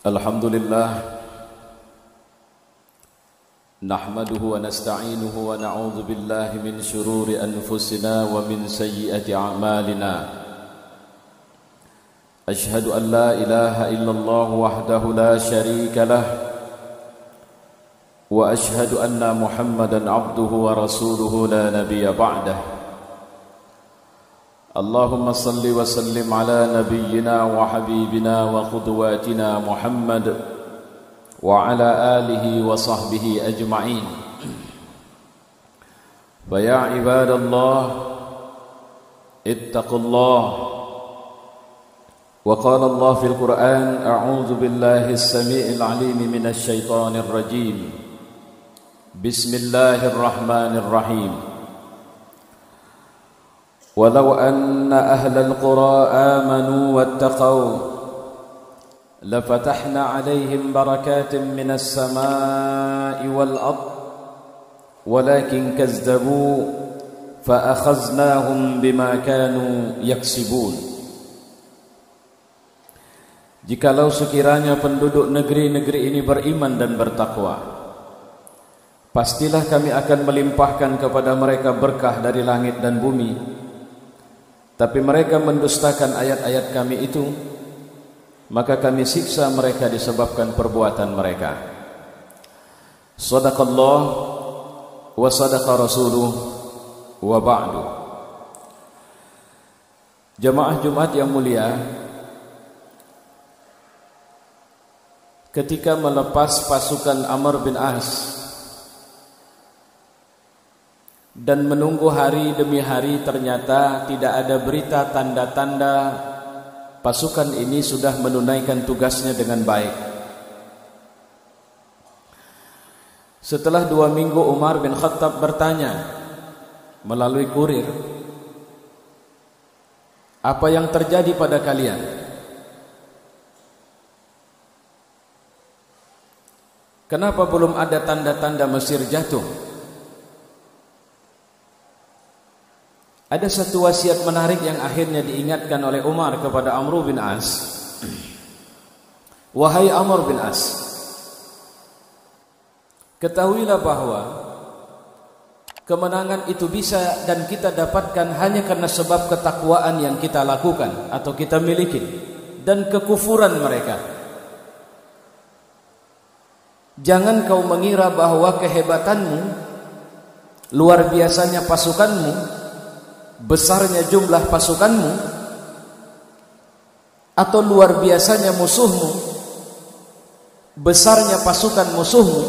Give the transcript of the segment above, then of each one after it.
Alhamdulillah nahmaduhu wa nasta'inuhu wa na'udzu billahi min shururi anfusina wa min sayyiati a'malina. Ashhadu an la ilaha illallah wahdahu la syarika lah wa ashhadu anna Muhammadan 'abduhu wa rasuluhu la nabiyya ba'dah. Allahumma salli wa sallim ala nabiyyina wa habibina wa qudwatina Muhammad wa ala alihi wa sahbihi ajma'in. Fa ya ibadallah ittaqullah. Wa qala Allah fil Qur'an a'udzu billahi as-sami'il 'alim minasy syaithanir rajim. Bismillahirrahmanirrahim. Walau anna ahlal qura amanu wattaqaw lafatahna 'alaihim barakatin minas samaa'i wal ardh walakin kazzabu fa akhaznahum bima kanu yaksibun. Jikalau sekiranya penduduk negeri-negeri ini beriman dan bertakwa, pastilah kami akan melimpahkan kepada mereka berkah dari langit dan bumi. Tapi mereka mendustakan ayat-ayat kami itu, maka kami siksa mereka disebabkan perbuatan mereka. Shadaqallah wa sadaqa rasuluh wa ba'du. Jamaah Jumat yang mulia, ketika melepas pasukan Amr bin As dan menunggu hari demi hari, ternyata tidak ada berita tanda-tanda pasukan ini sudah menunaikan tugasnya dengan baik. Setelah 2 minggu, Umar bin Khattab bertanya melalui kurir, apa yang terjadi pada kalian? Kenapa belum ada tanda-tanda Mesir jatuh? Ada satu wasiat menarik yang akhirnya diingatkan oleh Umar kepada Amr bin As. Wahai Amr bin As, ketahuilah bahwa kemenangan itu bisa dan kita dapatkan hanya karena sebab ketakwaan yang kita lakukan atau kita miliki dan kekufuran mereka. Jangan kau mengira bahwa kehebatanmu, luar biasanya pasukanmu, besarnya jumlah pasukanmu, atau luar biasanya musuhmu, besarnya pasukan musuhmu,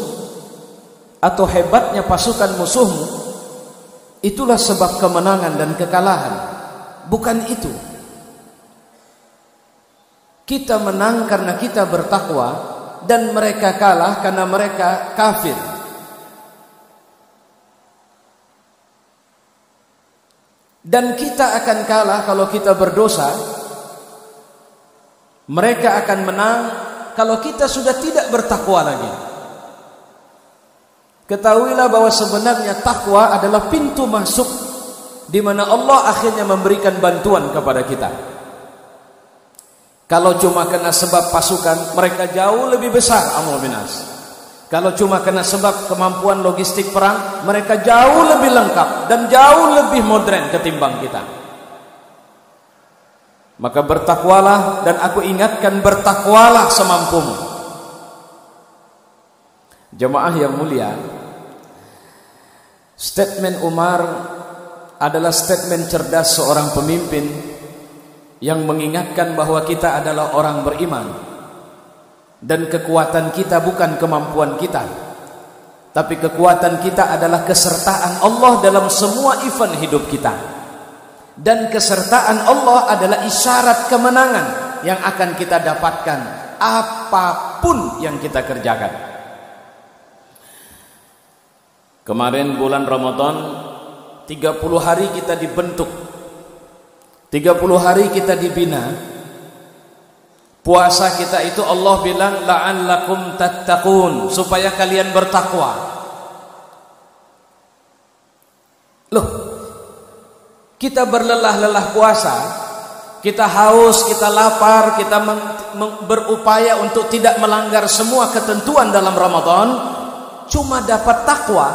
atau hebatnya pasukan musuhmu, itulah sebab kemenangan dan kekalahan. Bukan itu. Kita menang karena kita bertakwa, dan mereka kalah karena mereka kafir. Dan kita akan kalah kalau kita berdosa. Mereka akan menang kalau kita sudah tidak bertakwa lagi. Ketahuilah bahwa sebenarnya takwa adalah pintu masuk di mana Allah akhirnya memberikan bantuan kepada kita. Kalau cuma kena sebab pasukan, mereka jauh lebih besar Amr bin As. Kalau cuma kena sebab kemampuan logistik perang, mereka jauh lebih lengkap dan jauh lebih modern ketimbang kita. Maka bertakwalah, dan aku ingatkan, bertakwalah semampumu. Jemaah yang mulia, statement Umar adalah statement cerdas seorang pemimpin yang mengingatkan bahwa kita adalah orang beriman. Dan kekuatan kita bukan kemampuan kita, tapi kekuatan kita adalah kesertaan Allah dalam semua event hidup kita. Dan kesertaan Allah adalah isyarat kemenangan yang akan kita dapatkan apapun yang kita kerjakan. Kemarin bulan Ramadan, 30 hari kita dibentuk, 30 hari kita dibina. Puasa kita itu Allah bilang la'allakum tattaqun, supaya kalian bertakwa. Loh, kita berlelah-lelah puasa, kita haus, kita lapar, kita berupaya untuk tidak melanggar semua ketentuan dalam Ramadan, cuma dapat takwa.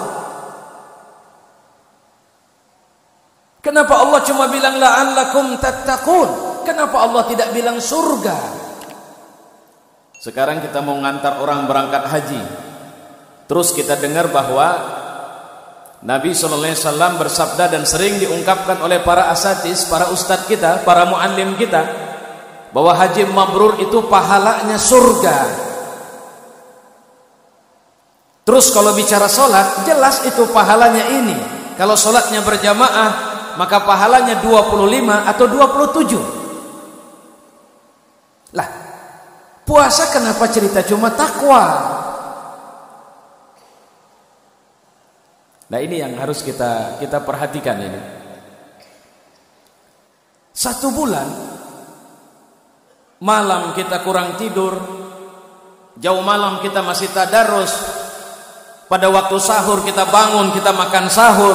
Kenapa Allah cuma bilang la'allakum tattaqun? Kenapa Allah tidak bilang surga? Sekarang kita mau ngantar orang berangkat haji. Terus kita dengar bahwa Nabi SAW bersabda dan sering diungkapkan oleh para asatis, para ustadz kita, para muallim kita, bahwa haji mabrur itu pahalanya surga. Terus kalau bicara sholat, jelas itu pahalanya ini. Kalau sholatnya berjamaah, maka pahalanya 25 atau 27. Lah, puasa kenapa cerita cuma takwa? Nah, ini yang harus kita perhatikan ini. 1 bulan malam kita kurang tidur, jauh malam kita masih tadarus, pada waktu sahur kita bangun, kita makan sahur,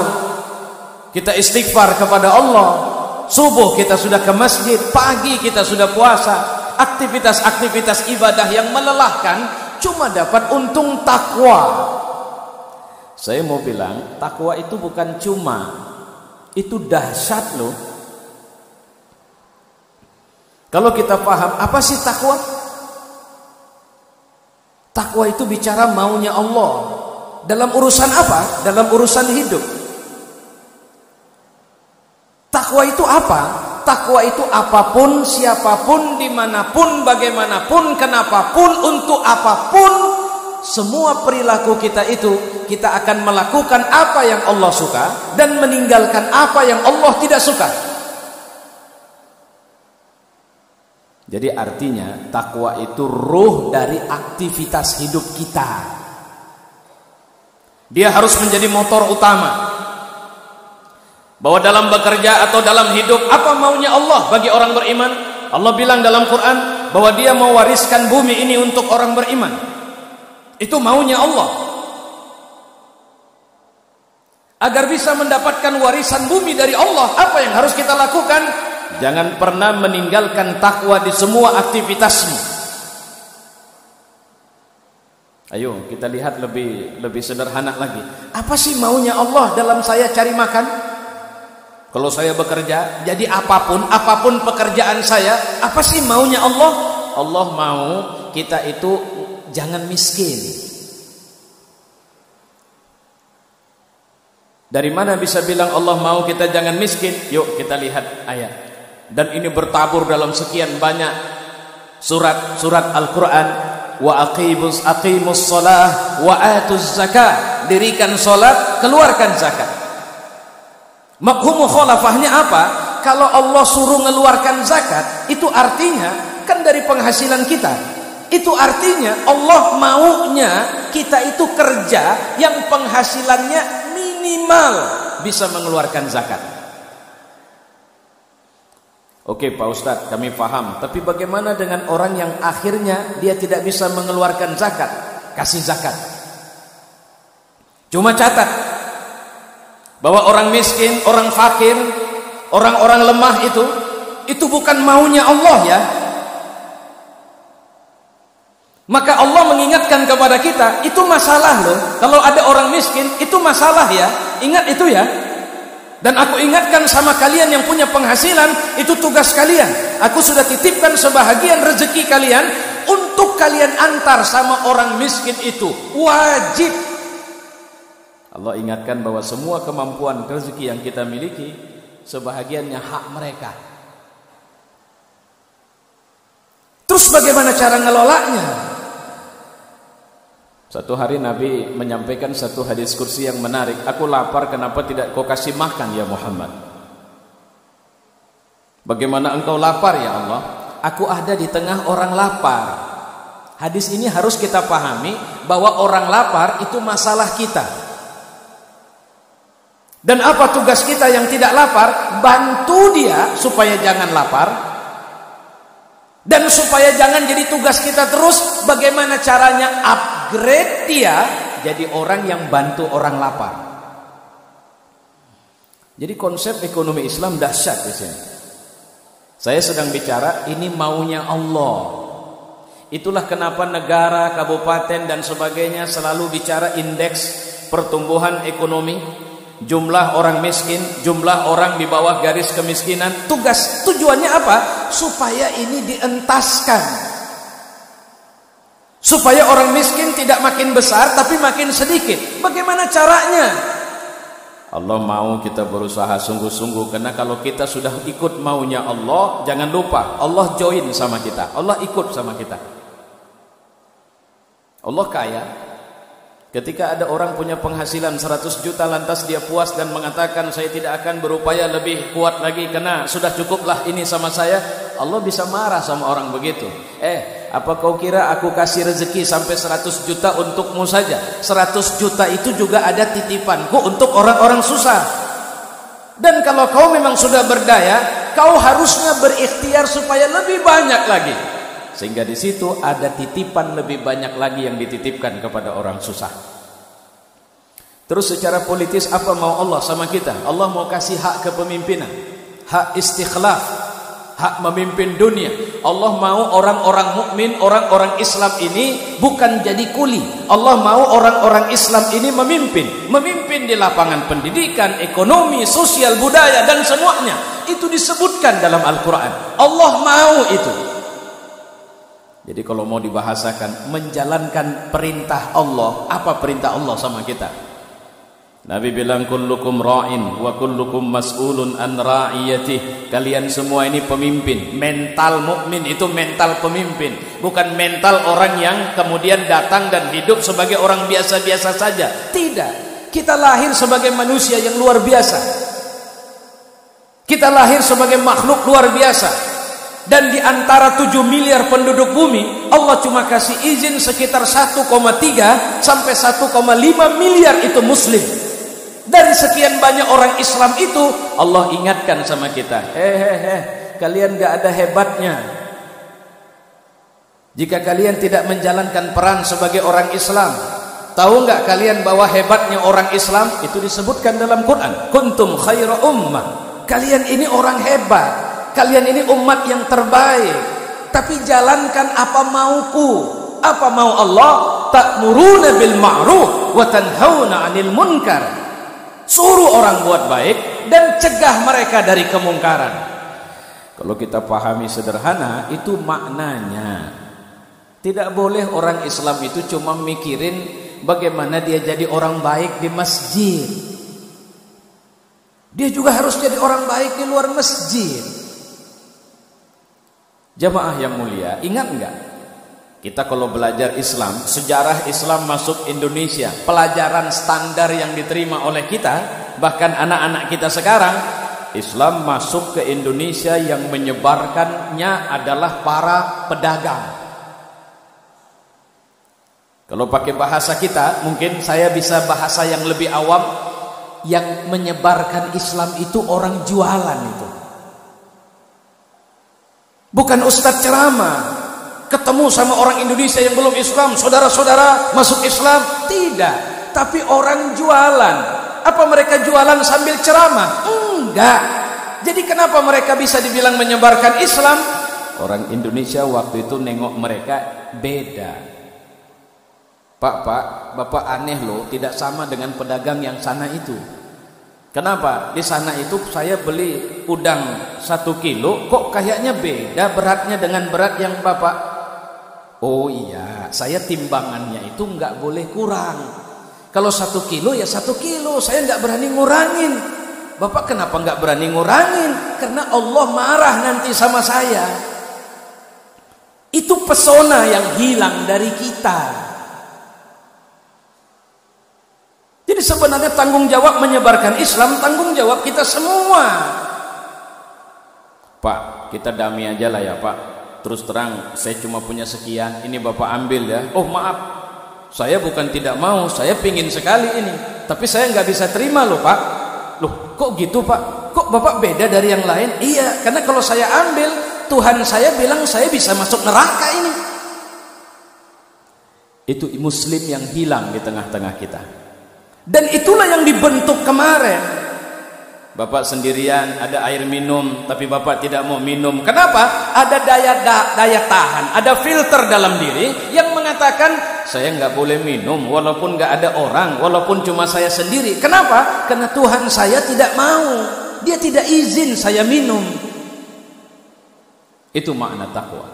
kita istighfar kepada Allah, subuh kita sudah ke masjid, pagi kita sudah puasa, aktivitas-aktivitas ibadah yang melelahkan, cuma dapat untung takwa. Saya mau bilang, takwa itu bukan cuma, itu dahsyat loh. Kalau kita paham, apa sih takwa? Takwa itu bicara maunya Allah. Dalam urusan apa? Dalam urusan hidup. Takwa itu apa? Takwa itu apapun, siapapun, dimanapun, bagaimanapun, kenapapun, untuk apapun, semua perilaku kita itu, kita akan melakukan apa yang Allah suka dan meninggalkan apa yang Allah tidak suka. Jadi artinya takwa itu ruh dari aktivitas hidup kita. Dia harus menjadi motor utama. Bahwa dalam bekerja atau dalam hidup, apa maunya Allah bagi orang beriman? Allah bilang dalam Quran bahwa Dia mau wariskan bumi ini untuk orang beriman. Itu maunya Allah. Agar bisa mendapatkan warisan bumi dari Allah, apa yang harus kita lakukan? Jangan pernah meninggalkan takwa di semua aktivitasmu. Ayo kita lihat lebih sederhana lagi. Apa sih maunya Allah dalam saya cari makan? Kalau saya bekerja, jadi apapun pekerjaan saya, apa sih maunya Allah? Allah mau kita itu jangan miskin. Dari mana bisa bilang Allah mau kita jangan miskin? Yuk kita lihat ayat. Dan ini bertabur dalam sekian banyak surat Al-Quran. Wa aqimus shalah wa atuz zakah. Dirikan salat, keluarkan zakat. Mafhum mukhalafahnya apa? Kalau Allah suruh mengeluarkan zakat, itu artinya kan dari penghasilan kita. Itu artinya Allah maunya kita itu kerja yang penghasilannya minimal bisa mengeluarkan zakat. Oke Pak Ustadz, kami paham. Tapi bagaimana dengan orang yang akhirnya dia tidak bisa mengeluarkan zakat? Kasih zakat. Cuma catat bahwa orang miskin, orang fakir, orang-orang lemah itu bukan maunya Allah ya. Maka Allah mengingatkan kepada kita, itu masalah loh. Kalau ada orang miskin, itu masalah ya. Ingat itu ya. Dan aku ingatkan sama kalian yang punya penghasilan, itu tugas kalian. Aku sudah titipkan sebahagian rezeki kalian untuk kalian antar sama orang miskin itu. Wajib. Allah ingatkan bahwa semua kemampuan rezeki yang kita miliki, sebahagiannya hak mereka. Terus bagaimana cara ngelolanya? Satu hari Nabi menyampaikan satu hadis kursi yang menarik. Aku lapar, kenapa tidak kau kasih makan ya Muhammad? Bagaimana engkau lapar ya Allah? Aku ada di tengah orang lapar. Hadis ini harus kita pahami bahwa orang lapar itu masalah kita. Dan apa tugas kita yang tidak lapar? Bantu dia supaya jangan lapar. Dan supaya jangan jadi tugas kita terus, bagaimana caranya upgrade dia jadi orang yang bantu orang lapar. Jadi konsep ekonomi Islam dahsyat di sini. Saya sedang bicara ini maunya Allah. Itulah kenapa negara, kabupaten dan sebagainya selalu bicara indeks pertumbuhan ekonomi, jumlah orang miskin, jumlah orang di bawah garis kemiskinan. Tujuannya apa? Supaya ini dientaskan, supaya orang miskin tidak makin besar tapi makin sedikit. Bagaimana caranya? Allah mau kita berusaha sungguh-sungguh, karena kalau kita sudah ikut maunya Allah, jangan lupa Allah join sama kita, Allah ikut sama kita. Allah kaya. Ketika ada orang punya penghasilan 100 juta lantas dia puas dan mengatakan saya tidak akan berupaya lebih kuat lagi karena sudah cukuplah ini sama saya, Allah bisa marah sama orang begitu. Apa kau kira aku kasih rezeki sampai 100 juta untukmu saja? 100 juta itu juga ada titipanku untuk orang-orang susah. Dan kalau kau memang sudah berdaya, kau harusnya berikhtiar supaya lebih banyak lagi, sehingga di situ ada titipan lebih banyak lagi yang dititipkan kepada orang susah. Terus secara politis apa mau Allah sama kita? Allah mau kasih hak kepemimpinan, hak istikhlaf, hak memimpin dunia. Allah mau orang-orang mukmin, orang-orang Islam ini bukan jadi kuli. Allah mau orang-orang Islam ini memimpin di lapangan pendidikan, ekonomi, sosial, budaya dan semuanya. Itu disebutkan dalam Al-Quran. Allah mau itu. Jadi kalau mau dibahasakan menjalankan perintah Allah, apa perintah Allah sama kita? Nabi bilang kullukum ra'in wa kullukum mas'ulun an ra'iyatih. Kalian semua ini pemimpin. Mental mukmin itu mental pemimpin, bukan mental orang yang kemudian datang dan hidup sebagai orang biasa-biasa saja. Tidak. Kita lahir sebagai manusia yang luar biasa. Kita lahir sebagai makhluk luar biasa. Dan di antara 7 miliar penduduk bumi, Allah cuma kasih izin sekitar 1,3 sampai 1,5 miliar itu muslim. Dari sekian banyak orang Islam itu, Allah ingatkan sama kita, kalian gak ada hebatnya jika kalian tidak menjalankan peran sebagai orang Islam. Tahu gak kalian bahwa hebatnya orang Islam? Itu disebutkan dalam Quran. Kuntum khaira ummah. Kalian ini orang hebat, kalian ini umat yang terbaik. Tapi jalankan apa mauku. Apa mau Allah? Ta'muruna bil ma'ruf wa tanhauna 'anil munkar. Suruh orang buat baik dan cegah mereka dari kemungkaran. Kalau kita pahami sederhana, itu maknanya. Tidak boleh orang Islam itu cuma mikirin bagaimana dia jadi orang baik di masjid. Dia juga harus jadi orang baik di luar masjid. Jamaah yang mulia, ingat enggak? Kita kalau belajar Islam, sejarah Islam masuk Indonesia, pelajaran standar yang diterima oleh kita, bahkan anak-anak kita sekarang, Islam masuk ke Indonesia yang menyebarkannya adalah para pedagang. Kalau pakai bahasa kita, mungkin saya bisa bahasa yang lebih awam, yang menyebarkan Islam itu orang jualan itu. Bukan ustadz ceramah ketemu sama orang Indonesia yang belum Islam, saudara-saudara masuk Islam, tidak. Tapi orang jualan. Apa mereka jualan sambil ceramah? Enggak. Jadi kenapa mereka bisa dibilang menyebarkan Islam? Orang Indonesia waktu itu nengok mereka beda. Pak, Bapak aneh loh, tidak sama dengan pedagang yang sana itu. Kenapa? Di sana itu saya beli udang 1 kilo, kok kayaknya beda beratnya dengan berat yang Bapak. Oh iya, saya timbangannya itu nggak boleh kurang. Kalau 1 kilo ya 1 kilo, saya nggak berani ngurangin. Bapak kenapa nggak berani ngurangin? Karena Allah marah nanti sama saya. Itu pesona yang hilang dari kita. Jadi sebenarnya tanggung jawab menyebarkan Islam, tanggung jawab kita semua. Pak, kita damai aja lah ya Pak. Terus terang, saya cuma punya sekian, ini Bapak ambil ya. Oh maaf, saya bukan tidak mau, saya pingin sekali ini. Tapi saya nggak bisa terima loh Pak. Loh kok gitu Pak? Kok Bapak beda dari yang lain? Iya, karena kalau saya ambil, Tuhan saya bilang saya bisa masuk neraka ini. Itu muslim yang hilang di tengah-tengah kita. Dan itulah yang dibentuk kemarin. Bapak sendirian, ada air minum, tapi Bapak tidak mau minum. Kenapa? Ada daya tahan, ada filter dalam diri yang mengatakan, saya nggak boleh minum, walaupun nggak ada orang, walaupun cuma saya sendiri. Kenapa? Karena Tuhan saya tidak mau, Dia tidak izin saya minum. Itu makna takwa.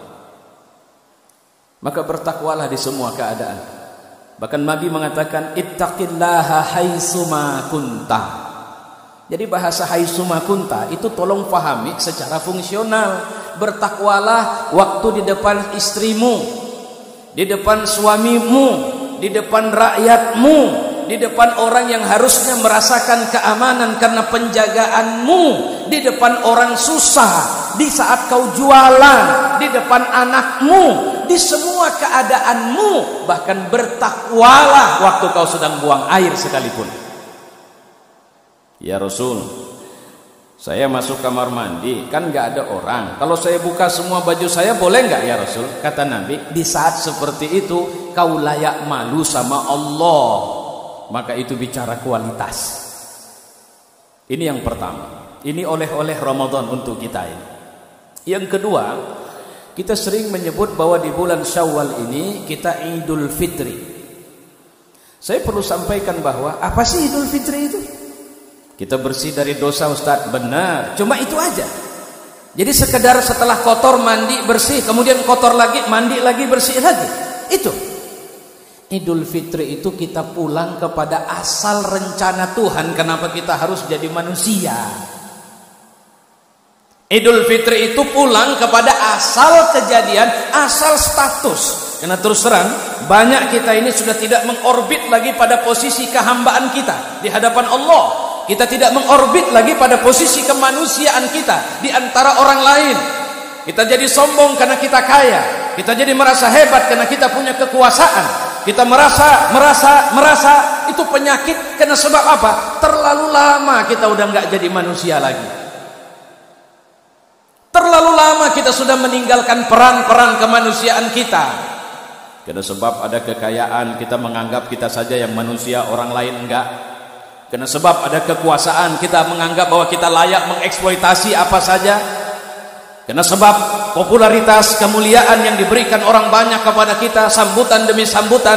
Maka bertakwalah di semua keadaan. Bahkan Nabi mengatakan, ittaqillaha haitsuma kunta. Jadi bahasa haitsuma kunta itu tolong pahami secara fungsional. Bertakwalah waktu di depan istrimu, di depan suamimu, di depan rakyatmu, di depan orang yang harusnya merasakan keamanan karena penjagaanmu, di depan orang susah, di saat kau jualan, di depan anakmu, di semua keadaanmu. Bahkan bertakwalah waktu kau sedang buang air sekalipun. Ya Rasul, saya masuk kamar mandi, kan gak ada orang. Kalau saya buka semua baju saya, boleh gak ya Rasul? Kata Nabi, di saat seperti itu kau layak malu sama Allah. Maka itu bicara kualitas. Ini yang pertama. Ini oleh-oleh Ramadan untuk kita ini. Yang kedua, kita sering menyebut bahwa di bulan Syawal ini kita Idul Fitri. Saya perlu sampaikan bahwa apa sih Idul Fitri itu? Kita bersih dari dosa, Ustaz. Benar, cuma itu aja. Jadi sekedar setelah kotor mandi bersih, kemudian kotor lagi, mandi lagi, bersih lagi. Itu Idul Fitri itu kita pulang kepada asal rencana Tuhan. Kenapa kita harus jadi manusia? Idul Fitri itu pulang kepada asal kejadian, asal status. Karena terus terang, banyak kita ini sudah tidak mengorbit lagi pada posisi kehambaan kita di hadapan Allah. Kita tidak mengorbit lagi pada posisi kemanusiaan kita di antara orang lain. Kita jadi sombong karena kita kaya. Kita jadi merasa hebat karena kita punya kekuasaan. Kita merasa itu penyakit. Karena sebab apa? Terlalu lama kita udah nggak jadi manusia lagi. Terlalu lama kita sudah meninggalkan peran-peran kemanusiaan kita. Karena sebab ada kekayaan, kita menganggap kita saja yang manusia, orang lain enggak. Karena sebab ada kekuasaan, kita menganggap bahwa kita layak mengeksploitasi apa saja. Karena sebab popularitas, kemuliaan yang diberikan orang banyak kepada kita, sambutan demi sambutan,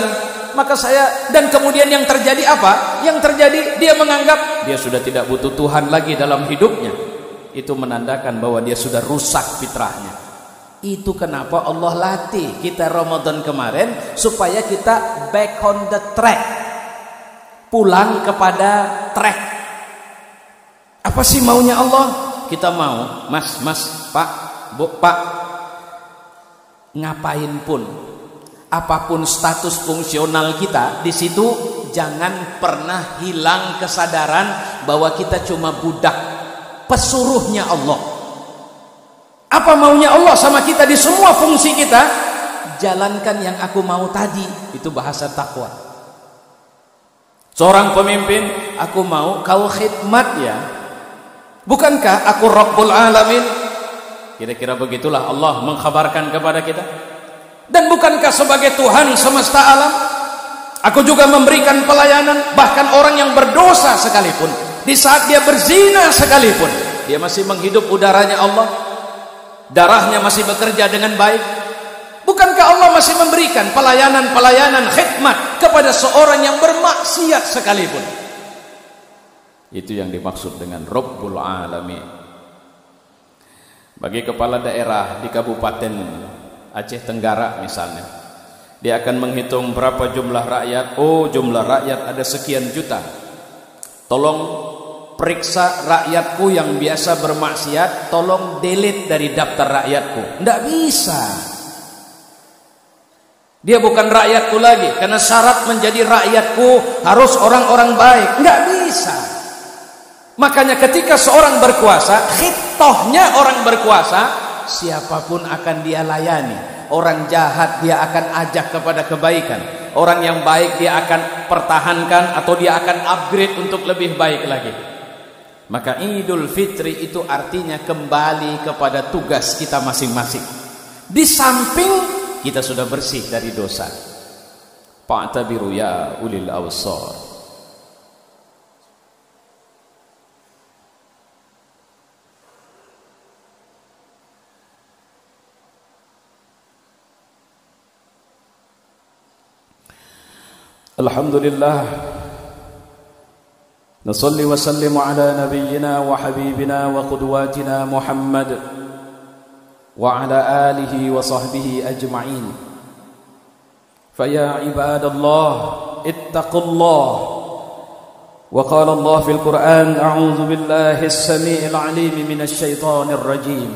maka dan kemudian yang terjadi apa? Yang terjadi dia menganggap dia sudah tidak butuh Tuhan lagi dalam hidupnya. Itu menandakan bahwa dia sudah rusak fitrahnya. Itu kenapa Allah latih kita Ramadan kemarin supaya kita back on the track. Pulang kepada track. Apa sih maunya Allah? Kita mau, mas, pak, bu, pak, ngapain pun, apapun status fungsional kita di situ, jangan pernah hilang kesadaran bahwa kita cuma budak pesuruhnya Allah. Apa maunya Allah sama kita di semua fungsi kita? Jalankan yang aku mau tadi. Itu bahasa takwa. Seorang pemimpin, aku mau kau khidmat ya. Bukankah aku Rabbul Alamin? Kira-kira begitulah Allah mengkhabarkan kepada kita. Dan bukankah sebagai Tuhan semesta alam, aku juga memberikan pelayanan. Bahkan orang yang berdosa sekalipun, di saat dia berzina sekalipun, dia masih menghidup udaranya Allah, darahnya masih bekerja dengan baik. Bukankah Allah masih memberikan pelayanan khidmat kepada seorang yang bermaksiat sekalipun? Itu yang dimaksud dengan Rabbul Alamin. Bagi kepala daerah di Kabupaten Aceh Tenggara misalnya, dia akan menghitung berapa jumlah rakyat. Oh, jumlah rakyat ada sekian juta. Tolong periksa rakyatku yang biasa bermaksiat, tolong delete dari daftar rakyatku. Tidak bisa. Dia bukan rakyatku lagi, karena syarat menjadi rakyatku harus orang-orang baik. Nggak bisa. Makanya ketika seorang berkuasa, khitohnya orang berkuasa, siapapun akan dia layani. Orang jahat dia akan ajak kepada kebaikan. Orang yang baik dia akan pertahankan atau dia akan upgrade untuk lebih baik lagi. Maka Idul Fitri itu artinya kembali kepada tugas kita masing-masing. Di samping kita sudah bersih dari dosa. Fa'tabiru ya ulil awsar. Alhamdulillah, nasalli wa sallimu ala nabiyyina wa habibina wa qudwatina Muhammad wa ala alihi wa sahbihi ajma'in. Faya ibadallah ittaqullah. Wa qala Allah fil Qur'an, a'udzu billahi as-sami'il 'alim minasy syaithanir rajim.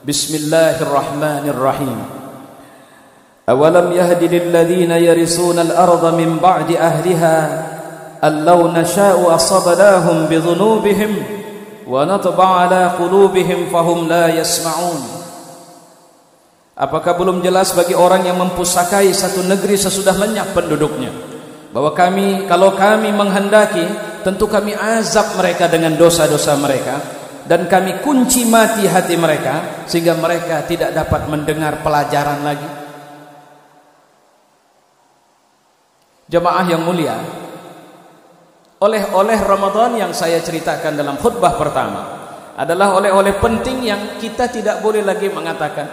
Bismillahirrahmanirrahim. أولم يهد للذين يرثون الأرض من بعد أهلها أن لو نشاء أصبناهم بذنوبهم ونطبع على قلوبهم فهم لا يسمعون. Apakah belum jelas bagi orang yang mempusakai satu negeri sesudah lenyap penduduknya bahwa kalau kami menghendaki, tentu kami azab mereka dengan dosa-dosa mereka, dan kami kunci mati hati mereka sehingga mereka tidak dapat mendengar pelajaran lagi. Jemaah yang mulia, oleh-oleh Ramadan yang saya ceritakan dalam khutbah pertama adalah oleh-oleh penting yang kita tidak boleh lagi mengatakan.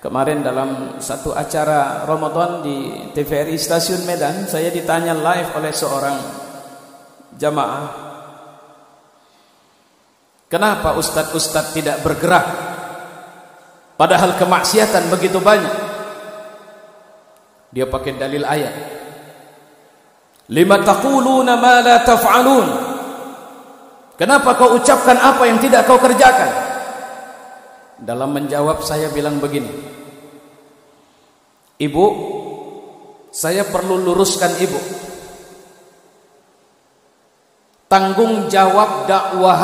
Kemarin dalam satu acara Ramadan di TVRI Stasiun Medan, saya ditanya live oleh seorang jamaah, kenapa ustadz-ustadz tidak bergerak padahal kemaksiatan begitu banyak? Dia pakai dalil ayat, lima taquluna ma la taf'alun. Kenapa kau ucapkan apa yang tidak kau kerjakan? Dalam menjawab saya bilang begini, Ibu, saya perlu luruskan Ibu. Tanggung jawab dakwah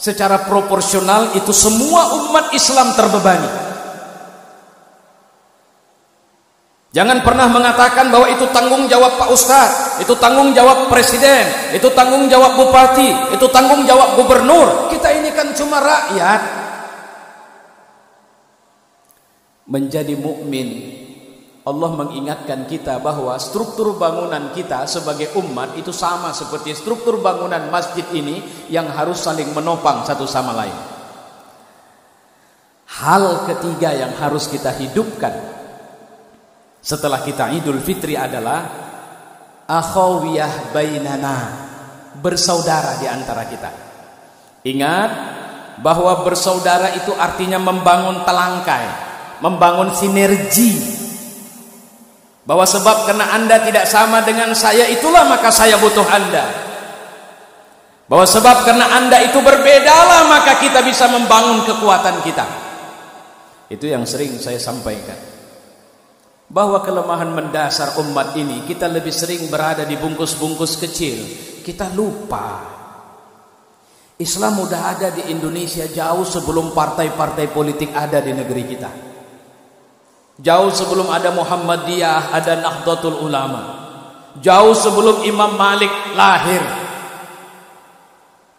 secara proporsional itu semua umat Islam terbebani. Jangan pernah mengatakan bahwa itu tanggung jawab Pak Ustadz, itu tanggung jawab Presiden, itu tanggung jawab Bupati, itu tanggung jawab Gubernur. Kita ini kan cuma rakyat. Menjadi mukmin, Allah mengingatkan kita bahwa struktur bangunan kita sebagai umat itu sama seperti struktur bangunan masjid ini yang harus saling menopang satu sama lain. Hal ketiga yang harus kita hidupkan setelah kita Idul Fitri adalah akhawiyah bainana, bersaudara di antara kita. Ingat bahwa bersaudara itu artinya membangun telangkai, membangun sinergi. Bahwa sebab karena Anda tidak sama dengan saya, itulah maka saya butuh Anda. Bahwa sebab karena Anda itu berbedalah maka kita bisa membangun kekuatan kita. Itu yang sering saya sampaikan, bahwa kelemahan mendasar umat ini, kita lebih sering berada di bungkus-bungkus kecil. Kita lupa Islam udah ada di Indonesia jauh sebelum partai-partai politik ada di negeri kita. Jauh sebelum ada Muhammadiyah, ada Nahdlatul Ulama. Jauh sebelum Imam Malik lahir,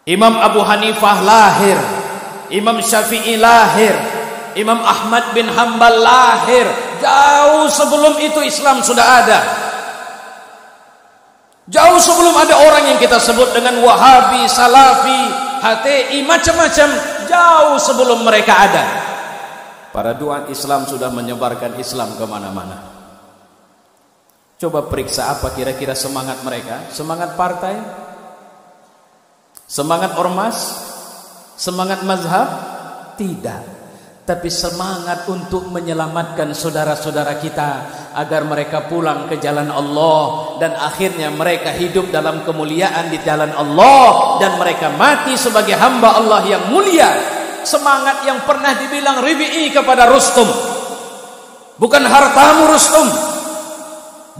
Imam Abu Hanifah lahir, Imam Syafi'i lahir, Imam Ahmad bin Hanbal lahir. Jauh sebelum itu Islam sudah ada. Jauh sebelum ada orang yang kita sebut dengan Wahabi, Salafi, HTI, macam-macam. Jauh sebelum mereka ada, para duat Islam sudah menyebarkan Islam kemana-mana. Coba periksa apa kira-kira semangat mereka. Semangat partai? Semangat ormas? Semangat mazhab? Tidak. Tapi semangat untuk menyelamatkan saudara-saudara kita agar mereka pulang ke jalan Allah, dan akhirnya mereka hidup dalam kemuliaan di jalan Allah, dan mereka mati sebagai hamba Allah yang mulia. Semangat yang pernah dibilang Ribi'i kepada Rustum, bukan hartamu Rustum,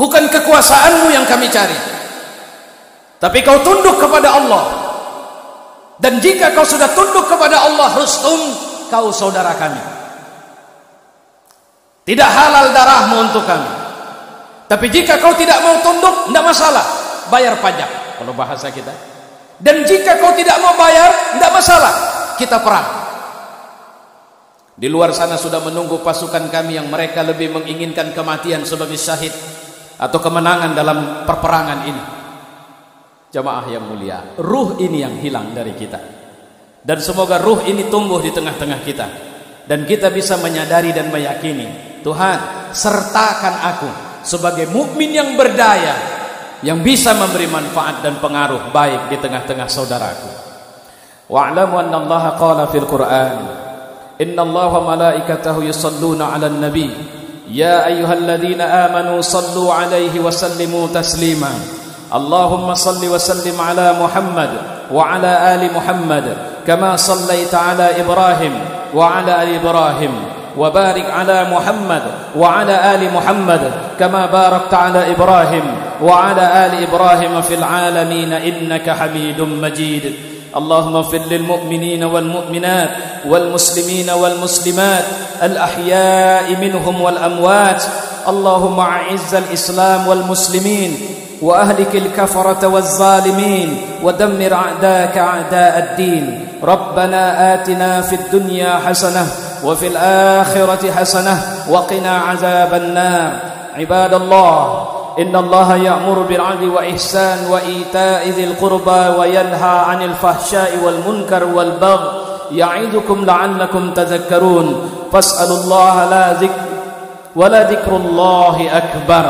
bukan kekuasaanmu yang kami cari, tapi kau tunduk kepada Allah. Dan jika kau sudah tunduk kepada Allah, Rustum, kau saudara kami. Tidak halal darahmu untuk kami. Tapi jika kau tidak mau tunduk, tidak masalah, bayar pajak kalau bahasa kita. Dan jika kau tidak mau bayar, tidak masalah, kita perang. Di luar sana sudah menunggu pasukan kami yang mereka lebih menginginkan kematian sebagai syahid atau kemenangan dalam perperangan ini. Jamaah yang mulia, ruh ini yang hilang dari kita. Dan semoga ruh ini tumbuh di tengah-tengah kita, dan kita bisa menyadari dan meyakini, Tuhan, sertakan aku, sebagai mukmin yang berdaya, yang bisa memberi manfaat dan pengaruh baik di tengah-tengah saudaraku. Wa'lamu anna Allah qala fil Qur'an, inna Allah wa malaikatahu yusalluna 'alan nabi, ya ayyuhalladzina amanu sallu 'alaihi wa sallimu taslima. Allahumma salli wa sallim 'ala Muhammad wa 'ala ali Muhammad kama sallaita 'ala Ibrahim wa 'ala ali Ibrahim. وبارك على محمد وعلى آل محمد كما باركت على إبراهيم وعلى آل إبراهيم في العالمين إنك حميد مجيد. اللهم اغفر للمؤمنين والمؤمنات والمسلمين والمسلمات الأحياء منهم والأموات. اللهم أعز الإسلام والمسلمين وأهلك الكفرة والظالمين ودمر أعداءك أعداء الدين. ربنا آتنا في الدنيا حسنة وفي الآخرة حسنة وقنا عذاب النار. عباد الله، إن الله يأمر بالعدل والإحسان وإيتاء ذي القربى وينهى عن الفحشاء والمنكر والبغي يعظكم لعلكم تذكرون. فاسألوا الله لا ذكر ولا ذكر الله أكبر.